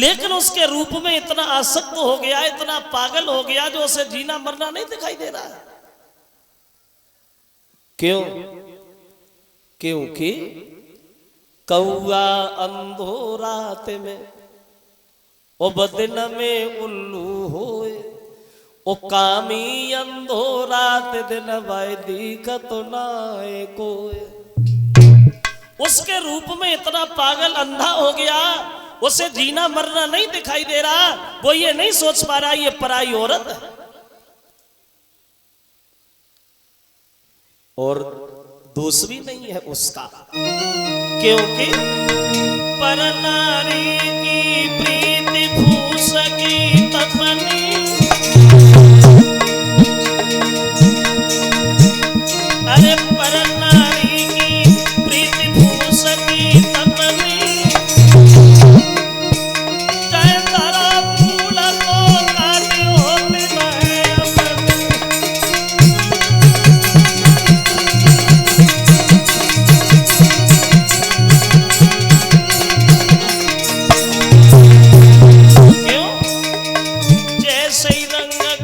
लेकिन उसके रूप में इतना आसक्त हो गया, इतना पागल हो गया जो उसे जीना मरना नहीं दिखाई दे रहा है। क्यों? क्योंकि कौआ अंधो रात में ओ बदन में उल्लू होए, ओ कामी अंधो रात दिन भाई दिखत नाए कोई। उसके रूप में इतना पागल अंधा हो गया, उसे जीना मरना नहीं दिखाई दे रहा। वो ये नहीं सोच पा रहा ये पराई औरत है। और दोष भी नहीं है उसका, क्योंकि पर नारी की प्रीति फूस की तपनी, अरे पर नारी की प्रीति फूस की तपनी, चाहे तारा फूल को काटे होते नए अपने।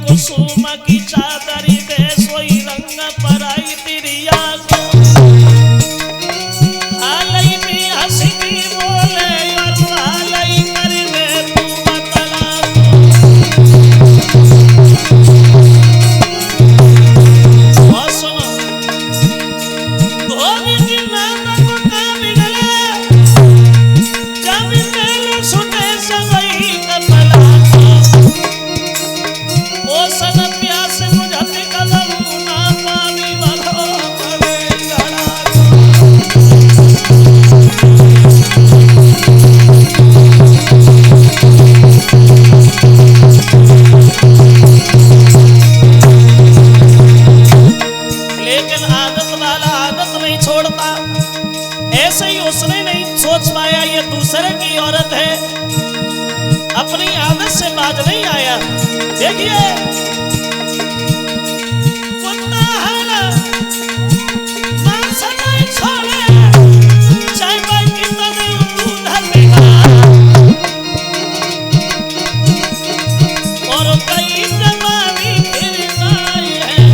कुसुम की चादरी दे सोई रंग पराई तिरिया को, आलई में हंसी की बोले और आलई करवे तू मतला को। और सुनो, धोबी की नाम को का बिगले, जब मेले छुटे सवई कपला को। ओ सन प्यास बुझत कदम ना पावी वालो करे गड़ा लेकिन आदत वाला आदत नहीं छोड़ता। ऐसे ही उसने नहीं सोच पाया ये दूसरे की औरत है, अपनी आदत से बाज नहीं आया। देखिए कुत्ता है मांस नहीं छोड़े, चाहे भाई कितना दूध देगा। और कई जमानी फिर नाई है,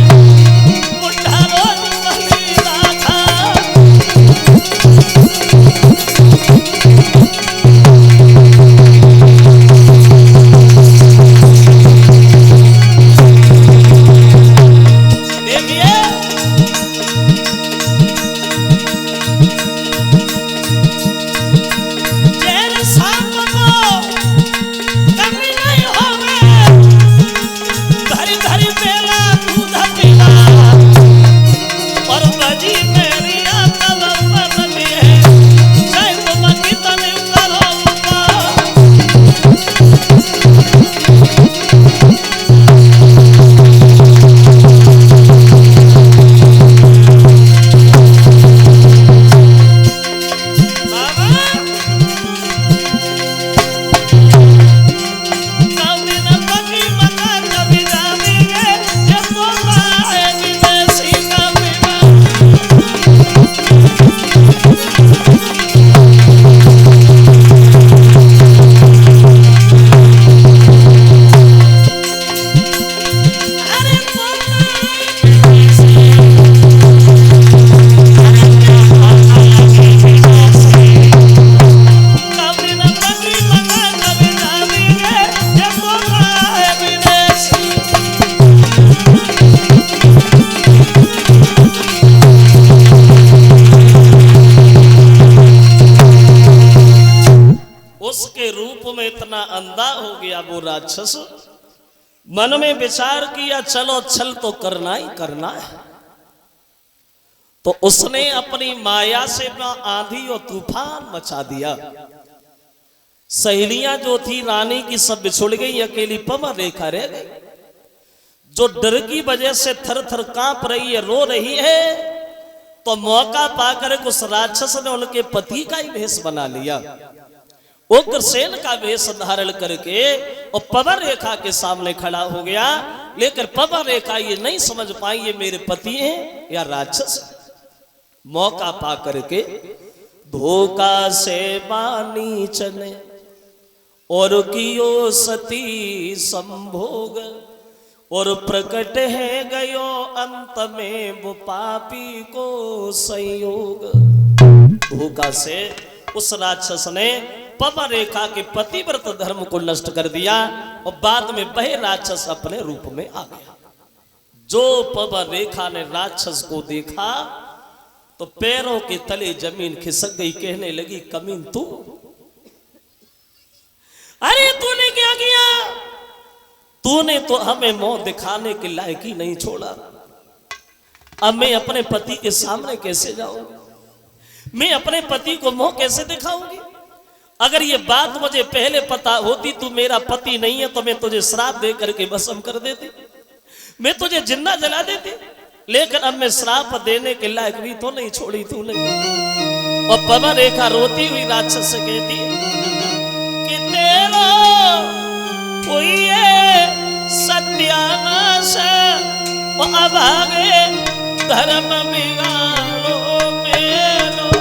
बुढ़ा रोज बली राखा। उसके रूप में इतना अंधा हो गया वो राक्षस, मन में विचार किया चलो छल तो करना ही करना है। तो उसने अपनी माया से आंधी और तूफान मचा दिया। सहेलियां जो थी रानी की सब बिछुड़ गई, अकेली पवन रेखा रह गई, जो डर की वजह से थर थर कांप रही है, रो रही है। तो मौका पाकर उस राक्षस ने उनके पति का ही भेष बना लिया, उग्रसेन का वेश धारण करके और पवन रेखा के सामने खड़ा हो गया। लेकिन पवन रेखा ये नहीं समझ पाई ये मेरे पति हैं या राक्षस। मौका पा करके धोखा से बानी चने और कियो सती संभोग, और प्रकट है गयो अंत में वो पापी को संयोग। धोखा से उस राक्षस ने पवन रेखा के पतिव्रत धर्म को नष्ट कर दिया और बाद में वह राक्षस अपने रूप में आ गया। जो पवन रेखा ने राक्षस को देखा तो पैरों के तले जमीन खिसक गई, कहने लगी कमीन तू, अरे तूने क्या किया? तूने तो हमें मुंह दिखाने के लायक ही नहीं छोड़ा। अब मैं अपने पति के सामने कैसे जाऊंगी? मैं अपने पति को मुंह कैसे दिखाऊंगी? अगर ये बात मुझे पहले पता होती तू मेरा पति नहीं है तो मैं तुझे श्राप दे करके भस्म कर देती, मैं तुझे जिंदा जला देती। लेकिन अब मैं श्राप देने के लायक भी तो नहीं छोड़ी तूने। और पवन रेखा रोती हुई राक्षस से कहती है कि तेरा कोई सत्यानाश और अभागे धर्म बिगाड़ो मेरो।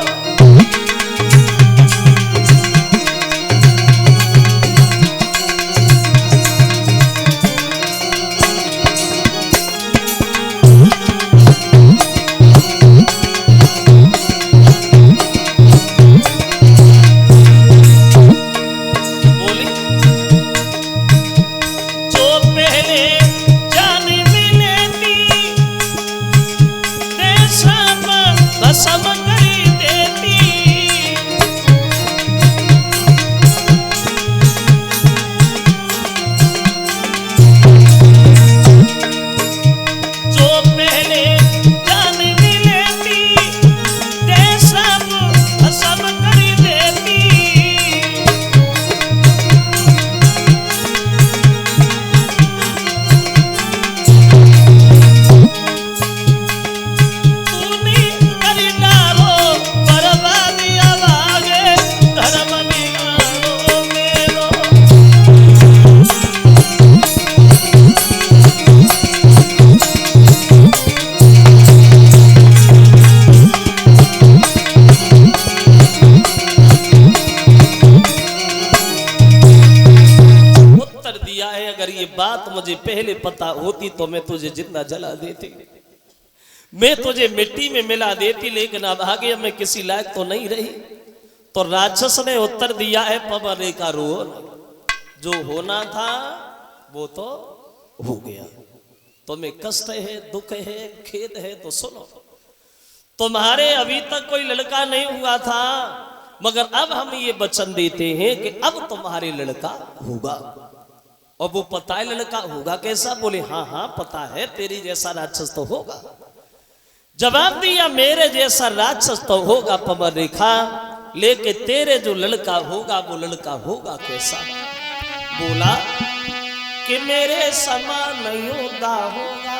बात मुझे पहले पता होती तो मैं तुझे जिंदा जला देती, मैं तुझे मिट्टी में मिला देती, लेकिन अब आगे मैं किसी लायक तो नहीं रही। तो राक्षस ने उत्तर दिया है पवन रेखा रो, जो होना था वो तो हो गया। तुम्हें कष्ट है, दुख है, खेद है तो सुनो, तुम्हारे अभी तक कोई लड़का नहीं हुआ था, मगर अब हम ये वचन देते हैं कि अब तुम्हारे लड़का होगा। और वो पता है लड़का होगा कैसा? बोले हाँ हाँ पता है, तेरी जैसा राक्षस तो होगा। जवाब दिया मेरे जैसा राक्षस तो होगा पवन रेखा, लेकिन तेरे जो लड़का होगा वो लड़का होगा कैसा? बोला कि मेरे समान योद्धा होगा,